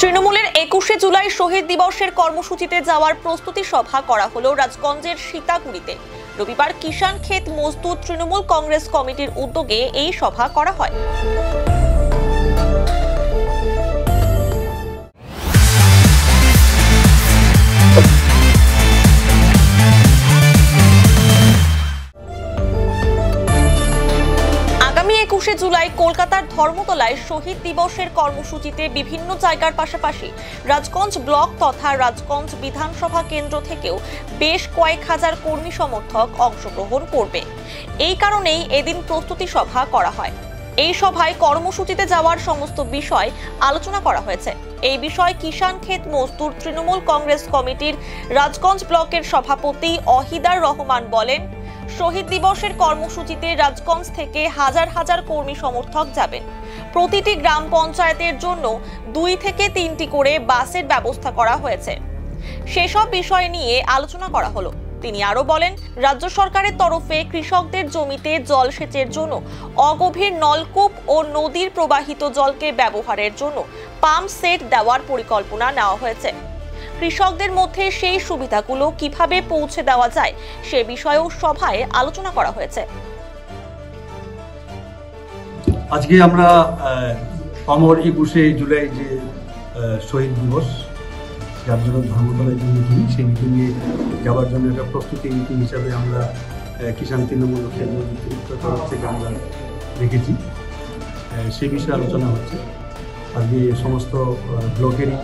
তৃণমূলের ২১শে জুলাই শহীদ দিবসের কর্মসূচিতে যাওয়ার প্রস্তুতি সভা করা হলো রাজগঞ্জের সীতাকুড়িতে। রবিবার কিষাণ ক্ষেত মজদুর তৃণমূল কংগ্রেস কমিটির উদ্যোগে এই সভা করা হয়। আগামী ২১শে জুলাই কলকাতার ধর্মতলায় শহীদ দিবসের কর্মসূচিতে বিভিন্ন জায়গার পাশাপাশি রাজগঞ্জ ব্লক তথা রাজগঞ্জ বিধানসভা কেন্দ্র থেকেও বেশ কয়েক হাজার কর্মী সমর্থক অংশগ্রহণ করবে। এই কারণেই এদিন প্রস্তুতি সভা করা হয়। এই সভায় কর্মসূচিতে যাওয়ার সমস্ত বিষয় আলোচনা করা হয়েছে। এই বিষয়ে কিষাণ ক্ষেত মজদুর তৃণমূল কংগ্রেস কমিটির রাজগঞ্জ ব্লকের সভাপতি অহিদার রহমান বলেন, শহীদ দিবসের কর্মসূচিতে রাজগঞ্জ থেকে হাজার হাজার কর্মী সমর্থক যাবেন। প্রতিটি গ্রাম পঞ্চায়েতের জন্য ২ থেকে ৩টি করে বাসের ব্যবস্থা করা হয়েছে। সেসব বিষয় নিয়ে আলোচনা করা হলো। তিনি আরো বলেন, রাজ্য সরকারের তরফে কৃষকদের জমিতে জলসেচের জন্য অগভীর নলকূপ ও নদীর প্রবাহিত জলকে ব্যবহারের জন্য পাম্প সেট দেওয়ার পরিকল্পনা নেওয়া হয়েছে। কৃষকদের মধ্যে সেই সুবিধাগুলো কিভাবে পৌঁছে দেওয়া যায় সে বিষয়েও সভায় আলোচনা করা হয়েছে। আজকে আমরা আমার ২১শে জুলাই যে শহীদ দিবস, যার জন্য ধর্মতলায় যে মিটিং, সেই মিটিংয়ে যাওয়ার জন্য একটা প্রস্তুতি মিটিং হিসাবে আমরা কিষাণ তৃণমূল তরফ থেকে আমরা রেখেছি। সেই বিষয়ে আলোচনা হচ্ছে। আজকে সমস্ত ব্লকেরই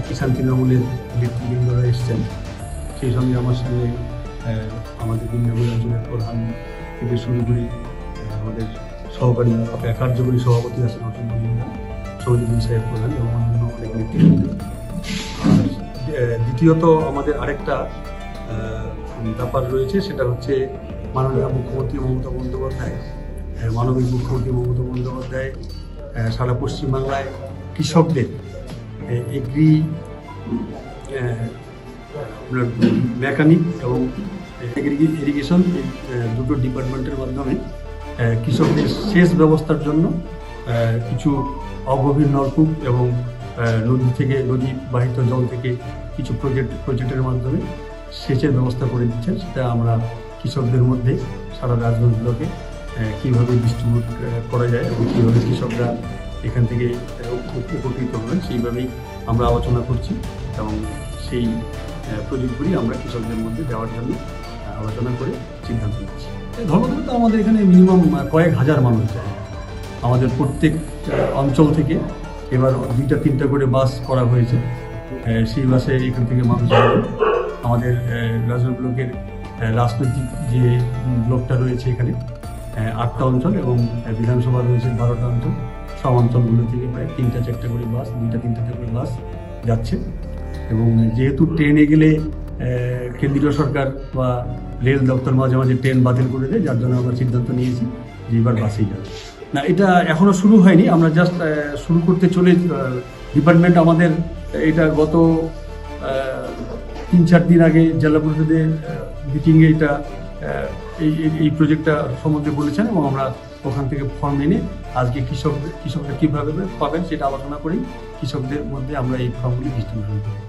কিষাণ তৃণমূলের নেতৃবৃন্দরা এসছেন। সেই সঙ্গে আমার সঙ্গে আমাদের বৃন্দাবন অঞ্চলের প্রধান থেকে শুরু করে আমাদের সহকারী কার্যকরী সভাপতি আছেন সৌদিন সাহেব প্রধান এবং অন্যান্য অনেক নেতৃবৃন্দ। দ্বিতীয়ত আমাদের আরেকটা ব্যাপার রয়েছে, সেটা হচ্ছে মাননীয় মুখ্যমন্ত্রী মমতা বন্দ্যোপাধ্যায়। মাননীয় মুখ্যমন্ত্রী মমতা বন্দ্যোপাধ্যায় সারা পশ্চিমবাংলায় কৃষকদের এগ্রি মেকানিক এবং ইরিগেশন দুটো ডিপার্টমেন্টের মাধ্যমে কৃষকদের সেচ ব্যবস্থার জন্য কিছু অগভীর নলকূপ এবং নদী বাহিত জল থেকে কিছু প্রজেক্টের মাধ্যমে সেচের ব্যবস্থা করে দিচ্ছেন। সেটা আমরা কৃষকদের মধ্যে সারা রাজগঞ্জ ব্লকে কীভাবে ডিস্ট্রিবিউট করা যায় এবং কীভাবে কৃষকরা এখান থেকে উপকৃত হবেন সেইভাবেই আমরা আলোচনা করছি এবং সেই প্রজেক্টগুলি আমরা কৃষকদের মধ্যে দেওয়ার জন্য আলোচনা করে সিদ্ধান্ত নিচ্ছি। ধর্মতলা তো আমাদের এখানে মিনিমাম কয়েক হাজার মানুষ যায়। আমাদের প্রত্যেক অঞ্চল থেকে এবার 2-3টা করে বাস করা হয়েছে। সেই বাসে এখান থেকে মানুষ যাবে। আমাদের রাজগঞ্জ ব্লকের রাজনৈতিক যে ব্লকটা রয়েছে এখানে 8টা অঞ্চল এবং বিধানসভা রয়েছে 12টা অঞ্চল। সব অঞ্চলগুলো থেকে প্রায় 3-4টা করে বাস, 2-3টা করে বাস যাচ্ছে। এবং যেহেতু ট্রেনে গেলে কেন্দ্রীয় সরকার বা রেল দপ্তর মাঝে মাঝে ট্রেন বাতিল করে দেয়, যার জন্য আমরা সিদ্ধান্ত নিয়েছি যে এবার বাসেই যাবে। না, এটা এখনও শুরু হয়নি, আমরা জাস্ট শুরু করতে চলে। ডিপার্টমেন্ট আমাদের এটা গত 3-4 দিন আগে জেলা পরিষদের মিটিংয়ে এটা এই প্রজেক্টটা সম্বন্ধে বলেছেন এবং আমরা ওখান থেকে ফর্ম এনে আজকে কৃষকরা কীভাবে পাবেন সেটা আলোচনা করেই কৃষকদের মধ্যে আমরা এই ফর্মগুলি ডিস্ট্রিবিউশন করি।